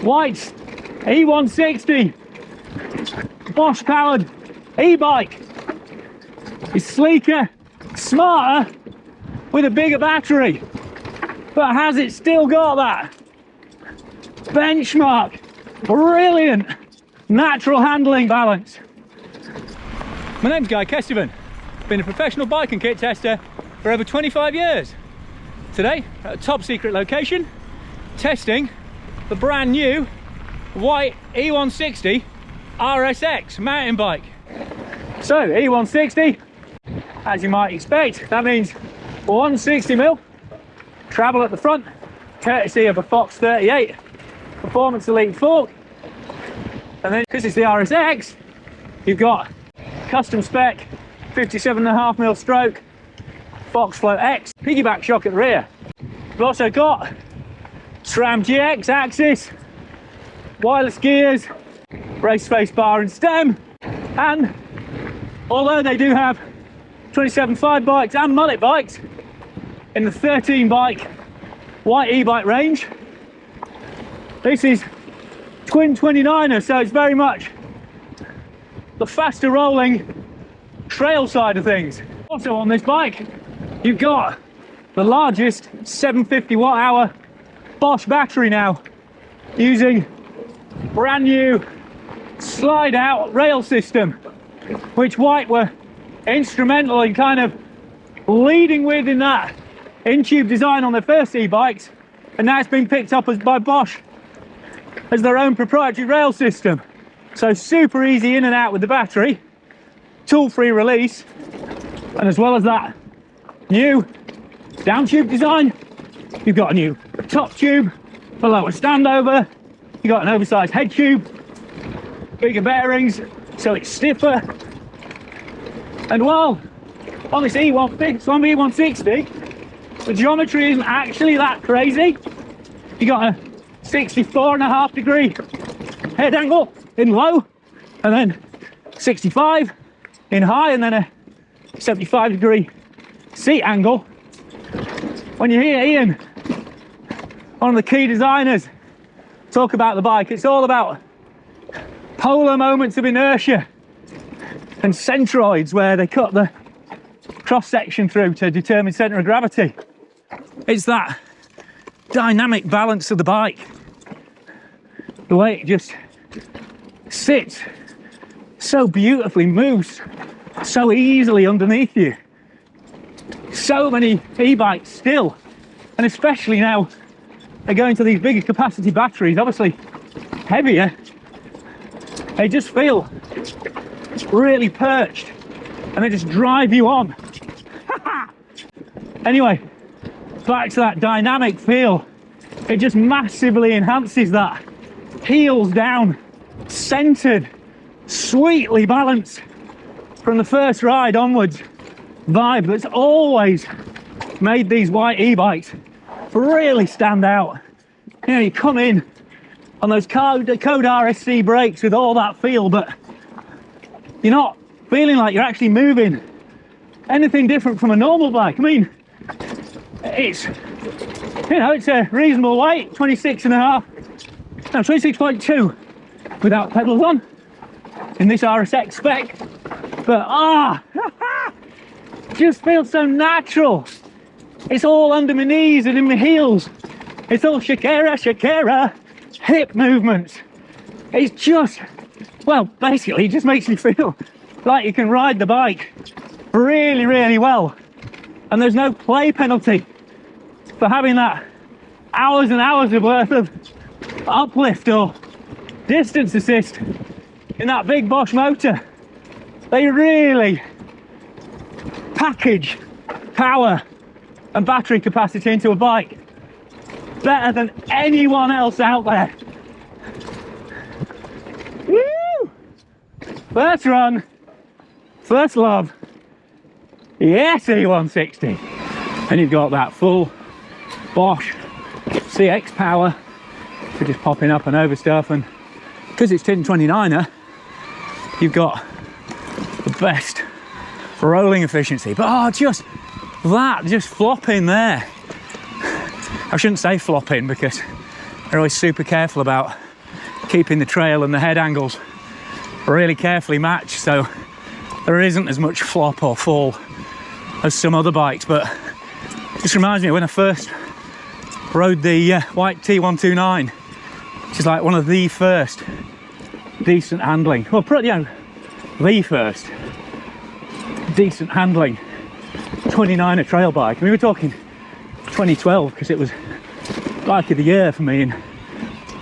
Whyte's E-160 Bosch powered e-bike is sleeker, smarter, with a bigger battery, but has it still got that benchmark brilliant natural handling balance. My name's Guy Kestevan. Been a professional bike and kit tester for over 25 years. Today at a top secret location, testing the brand new Whyte E-160 RSX mountain bike. So E-160, as you might expect, that means 160mm travel at the front, courtesy of a Fox 38 Performance Elite fork. And then because it's the RSX, you've got custom spec 57.5mm stroke Fox Float X piggyback shock at the rear. We've also got SRAM GX axis, wireless gears, race face bar and stem, and although they do have 27.5 bikes and mullet bikes in the 13 bike Whyte e-bike range, this is twin 29er, so it's very much the faster rolling trail side of things. Also on this bike, you've got the largest 750 watt hour Bosch battery now, using brand new slide out rail system, which Whyte were instrumental in kind of leading with in that in-tube design on their first e-bikes, and now it's been picked up by Bosch as their own proprietary rail system. So super easy in and out with the battery, tool-free release, and as well as that new down tube design, you've got a new top tube for lower standover, you've got an oversized head tube, bigger bearings so it's stiffer, and while on this E-160 the geometry isn't actually that crazy, you got a 64.5 degree head angle in low, and then 65 in high, and then a 75 degree seat angle. When you hear Ian, one of the key designers, talk about the bike, it's all about polar moments of inertia and centroids, where they cut the cross section through to determine center of gravity. It's that dynamic balance of the bike, the way it just sits so beautifully, moves so easily underneath you. So many e-bikes still, and especially now they're going to these bigger capacity batteries, obviously heavier, they just feel really perched and they just drive you on. Anyway, back to that dynamic feel, it just massively enhances that heels down, centered, sweetly balanced from the first ride onwards vibe that's always made these Whyte e-bikes really stand out. You know, you come in on those code RSC brakes with all that feel, but you're not feeling like you're actually moving anything different from a normal bike. I mean, it's, you know, it's a reasonable weight, 26.2 without pedals on in this RSX spec, but just feels so natural. It's all under my knees and in my heels. It's all Shakira hip movements. It's just, well, basically it just makes you feel like you can ride the bike really, really well. And there's no play penalty for having that hours and hours of worth of uplift or distance assist in that big Bosch motor. They really package power and battery capacity into a bike better than anyone else out there. Woo! First run, first love. Yes, E-160. And you've got that full Bosch CX power for just popping up and over stuff, and because it's tin 29er, you've got the best rolling efficiency. But just flopping there. I shouldn't say flopping, because they're always super careful about keeping the trail and the head angles really carefully matched, so there isn't as much flop or fall as some other bikes. But it just reminds me of when I first rode the Whyte T129, which is like one of the first decent handling, well, you know, the first decent handling 29er trail bike. I mean, we're talking 2012, because it was bike of the year for me in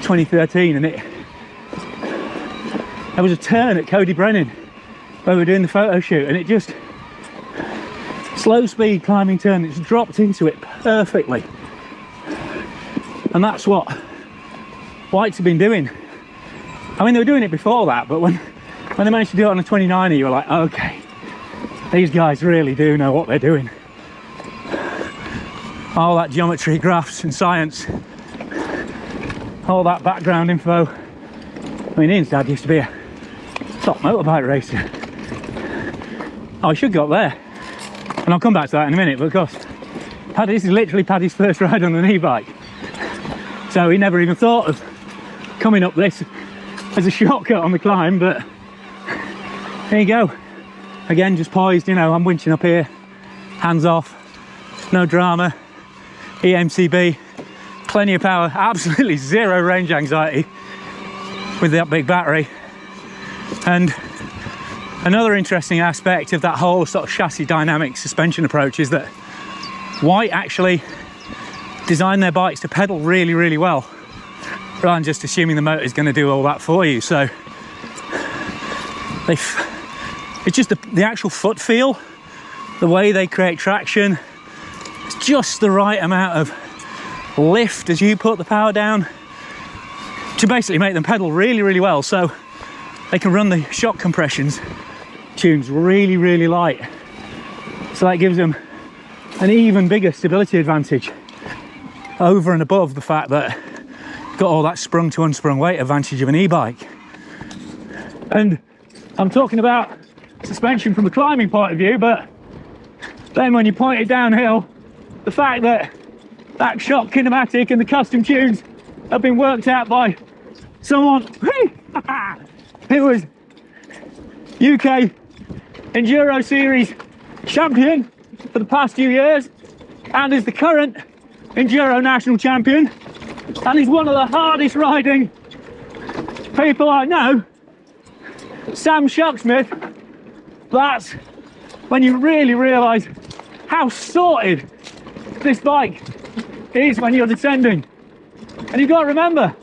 2013, and there was a turn at Cody Brennan where we were doing the photo shoot, and it just slow speed climbing turn, it's dropped into it perfectly. And that's what Whytes have been doing. I mean, they were doing it before that, but when they managed to do it on a 29er, you were like, okay, these guys really do know what they're doing. All that geometry, graphs and science, all that background info. I mean, Ian's dad used to be a top motorbike racer. Oh, I should go up there, and I'll come back to that in a minute, but of course, this is literally Paddy's first ride on an e-bike, so he never even thought of coming up this as a shortcut on the climb. But there you go, again, just poised, you know, I'm winching up here, hands off, no drama, E-MTB, plenty of power, absolutely zero range anxiety with that big battery. And another interesting aspect of that whole sort of chassis dynamic suspension approach is that Whyte actually designed their bikes to pedal really, really well, rather than just assuming the motor is going to do all that for you. So it's just the actual foot feel, the way they create traction, it's just the right amount of lift as you put the power down to basically make them pedal really, really well. So they can run the shock compressions tunes really, really light. So that gives them an even bigger stability advantage over and above the fact that you've got all that sprung to unsprung weight advantage of an e-bike. And I'm talking about suspension from a climbing point of view, but then when you point it downhill, the fact that that shock kinematic and the custom tunes have been worked out by someone who was UK Enduro Series champion for the past few years, and is the current Enduro National Champion, and he's one of the hardest riding people I know, Sam Shucksmith. That's when you really realise how sorted this bike is when you're descending. And you've got to remember,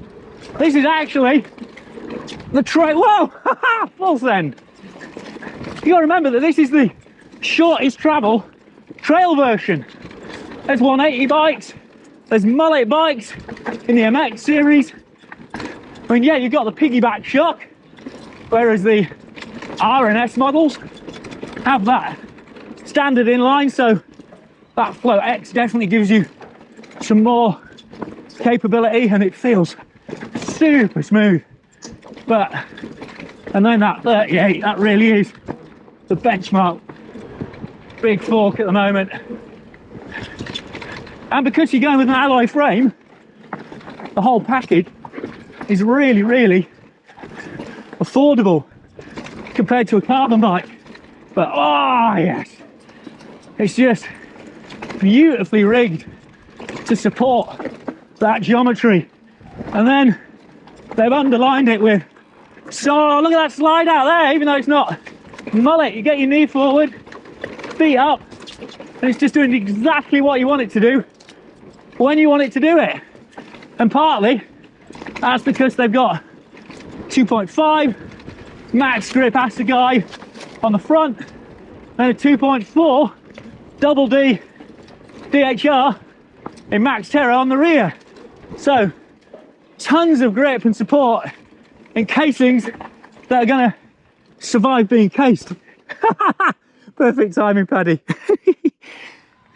this is actually the trail. Whoa! Full send. You got to remember that this is the shortest travel trail version. There's 180 bikes, there's mullet bikes in the MX series. I mean, yeah, you've got the piggyback shock, whereas the R and S models have that standard inline, so that Float X definitely gives you some more capability, and it feels super smooth. And then that 38, that really is the benchmark big fork at the moment. And because you're going with an alloy frame, the whole package is really, really affordable compared to a carbon bike. But oh yes, it's just beautifully rigged to support that geometry. And then they've underlined it with, so look at that slide out there, even though it's not mullet, you get your knee forward, feet up, and it's just doing exactly what you want it to do when you want it to do it. And partly that's because they've got 2.5 max grip Assegai on the front and a 2.4 double D DHR in Max Terra on the rear. So tons of grip and support in casings that are going to survive being cased. Perfect timing, Paddy.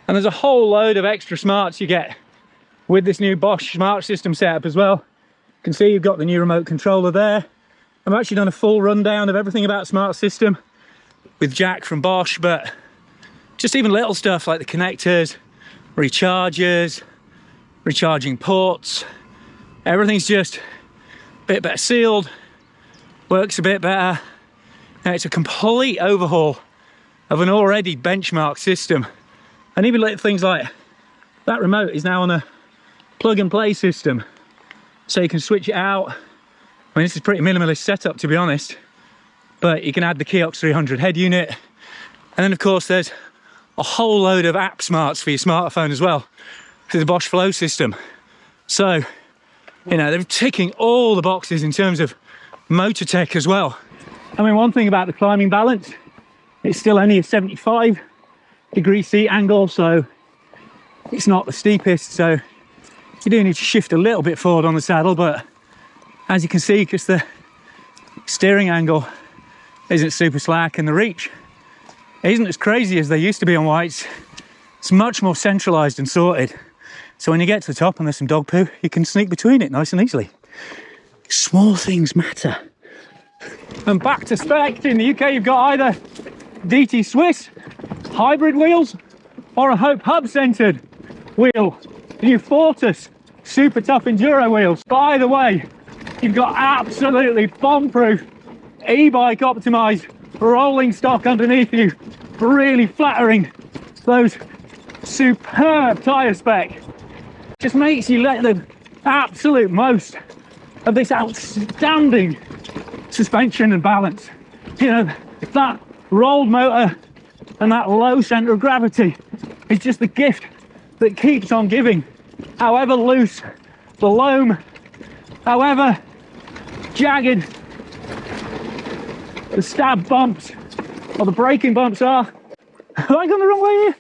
And there's a whole load of extra smarts you get with this new Bosch smart system setup as well. You can see you've got the new remote controller there. I've actually done a full rundown of everything about smart system with Jack from Bosch, but just even little stuff like the connectors, rechargers, recharging ports, everything's just bit better sealed, works a bit better. Now it's a complete overhaul of an already benchmark system. And even little things like that remote is now on a plug and play system, so you can switch it out. I mean, this is pretty minimalist setup, to be honest, but you can add the Kiox 300 head unit, and then of course there's a whole load of app smarts for your smartphone as well through the Bosch Flow system. So, you know, they're ticking all the boxes in terms of motor tech as well. I mean, one thing about the climbing balance, it's still only a 75-degree seat angle, so it's not the steepest, so you do need to shift a little bit forward on the saddle, but as you can see, because the steering angle isn't super slack and the reach isn't as crazy as they used to be on Whytes, it's much more centralized and sorted. So when you get to the top and there's some dog poo, you can sneak between it nice and easily. Small things matter. And back to spec, in the UK you've got either DT Swiss hybrid wheels or a Hope Hub centered wheel, the new Fortus super tough enduro wheels. But either way, you've got absolutely bomb-proof e-bike optimized rolling stock underneath you, really flattering those superb tyre spec. Just makes you let the absolute most of this outstanding suspension and balance. You know, that rolled motor and that low center of gravity is just the gift that keeps on giving. However loose the loam, however jagged the stab bumps or the braking bumps are. Have I gone the wrong way here?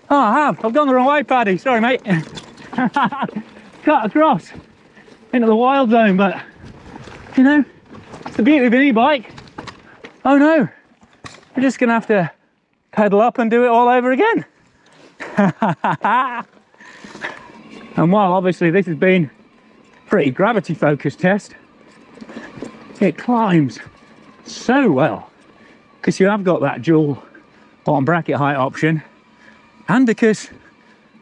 Oh, I have. I've gone the wrong way, Paddy. Sorry, mate. Cut across into the wild zone, but you know, it's the beauty of an e-bike. Oh no, we're just gonna have to pedal up and do it all over again. And while obviously this has been a pretty gravity focused test, it climbs so well because you have got that dual bottom bracket height option, and because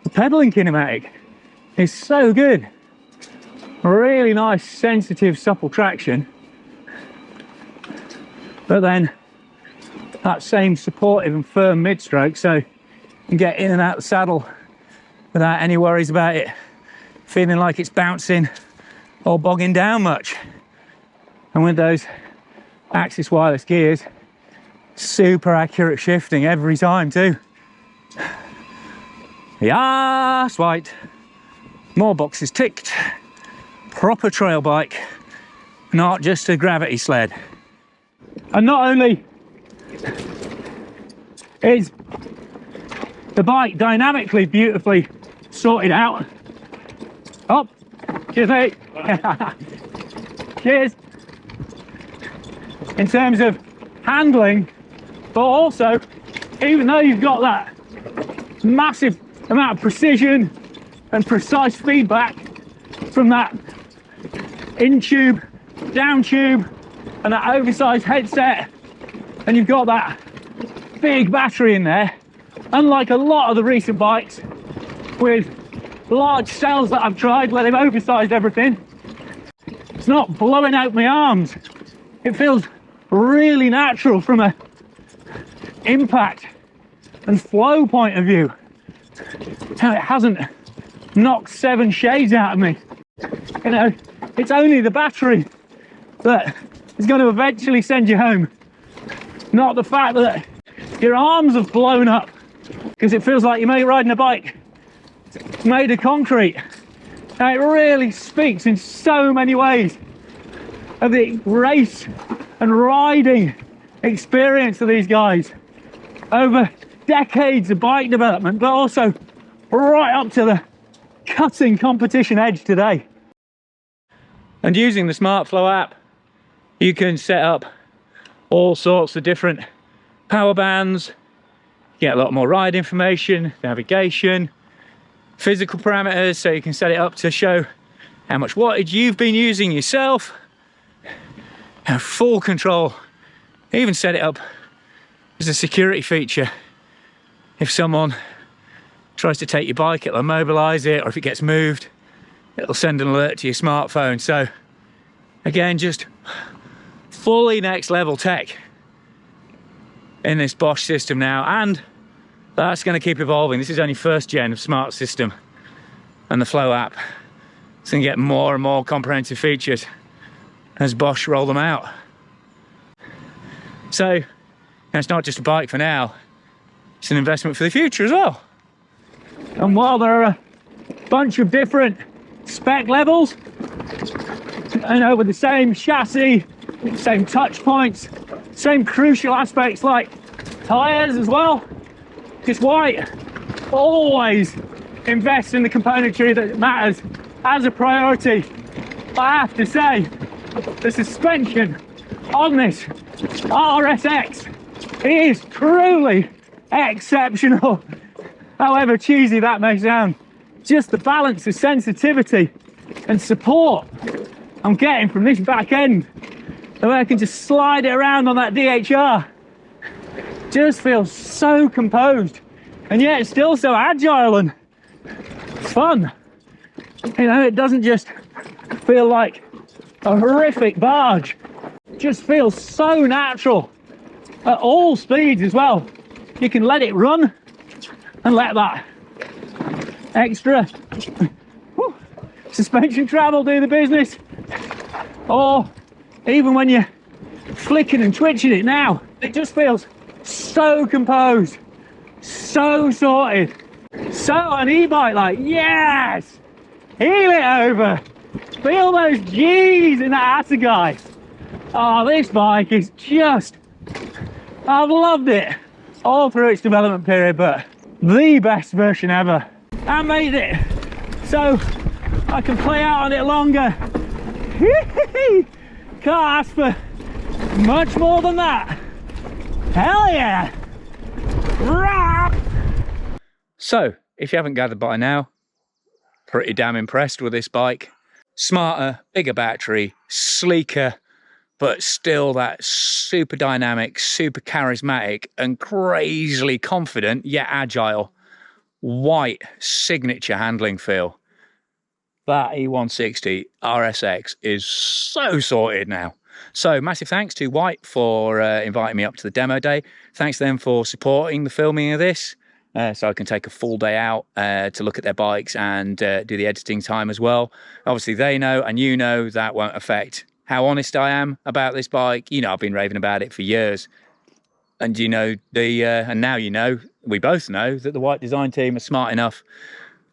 the pedaling kinematic is so good. Really nice, sensitive, supple traction, but then that same supportive and firm mid-stroke, so you can get in and out of the saddle without any worries about it feeling like it's bouncing or bogging down much. And with those Axis wireless gears, super accurate shifting every time too. Yes, Whyte. More boxes ticked. Proper trail bike, not just a gravity sled. And not only is the bike dynamically beautifully sorted out. Oh, cheers, mate. Cheers. In terms of handling, but also, even though you've got that massive amount of precision and precise feedback from that in-tube, down-tube, and that oversized headset, and you've got that big battery in there, unlike a lot of the recent bikes with large cells that I've tried where they've oversized everything, it's not blowing out my arms. It feels really natural from a impact and flow point of view. It hasn't knocked 7 shades out of me. You know, it's only the battery that is going to eventually send you home, not the fact that your arms have blown up because it feels like you're riding a bike made of concrete. And it really speaks in so many ways of the race and riding experience of these guys over decades of bike development, but also right up to the cutting competition edge today. And using the SmartFlow app, you can set up all sorts of different power bands, get a lot more ride information, navigation, physical parameters, so you can set it up to show how much wattage you've been using yourself, have full control, even set it up as a security feature. If someone tries to take your bike, it'll immobilize it, or if it gets moved, it'll send an alert to your smartphone. So Again, just fully next level tech in this Bosch system now, and that's going to keep evolving. This is only first gen of smart system, and the Flow app is going to get more and more comprehensive features as Bosch roll them out. So it's not just a bike for now, it's an investment for the future as well. And while there are a bunch of different spec levels, you know, with the same chassis, same touch points, same crucial aspects like tyres as well, just Whyte always invests in the componentry that matters as a priority. I have to say, the suspension on this RSX is truly exceptional. However cheesy that may sound, just the balance of sensitivity and support I'm getting from this back end, the way I can just slide it around on that DHR, just feels so composed, and yet it's still so agile and fun. You know, it doesn't just feel like a horrific barge, it just feels so natural at all speeds as well. You can let it run and let that extra suspension travel do the business, or even when you're flicking and twitching it now, it just feels so composed, so sorted, so an e-bike like, yes, heel it over, feel those G's in that Assegai. Oh, this bike is just, I've loved it all through its development period, but the best version ever. I made it so I can play out on it longer. Can't ask for much more than that. Hell yeah! Rah! So, if you haven't gathered by now, pretty damn impressed with this bike. Smarter, bigger battery, sleeker, but still that super dynamic, super charismatic and crazily confident yet agile Whyte signature handling feel. That E-160 RSX is so sorted now. So massive thanks to Whyte for inviting me up to the demo day. Thanks to them for supporting the filming of this, so I can take a full day out to look at their bikes and do the editing time as well. Obviously they know, and you know, that won't affect how honest I am about this bike. You know, I've been raving about it for years. And you know, and now you know, we both know that the Whyte design team are smart enough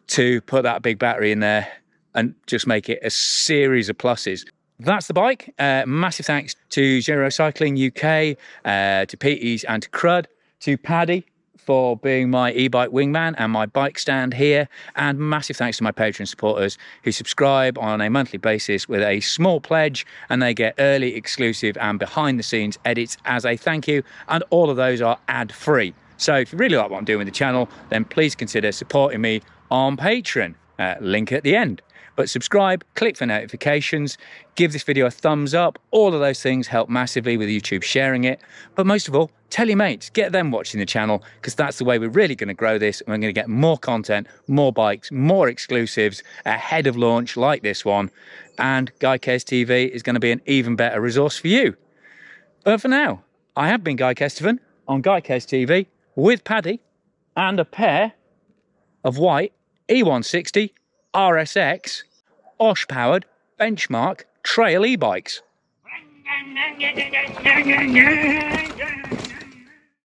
to put that big battery in there and just make it a series of pluses. That's the bike. Massive thanks to Zero Cycling UK, to Petey's and to Crud, to Paddy for being my e-bike wingman and my bike stand here, and massive thanks to my Patreon supporters who subscribe on a monthly basis with a small pledge, and they get early, exclusive and behind the scenes edits as a thank you, and all of those are ad-free. So if you really like what I'm doing with the channel, then please consider supporting me on Patreon, link at the end. But subscribe, click for notifications, give this video a thumbs up. All of those things help massively with YouTube sharing it. But most of all, tell your mates, get them watching the channel, because that's the way we're really going to grow this. And we're going to get more content, more bikes, more exclusives ahead of launch like this one. And Guy Cares TV is going to be an even better resource for you. But for now, I have been Guy Kestevan on Guy Cares TV with Paddy and a pair of Whyte E-160 RSX Bosch-powered benchmark trail e-bikes.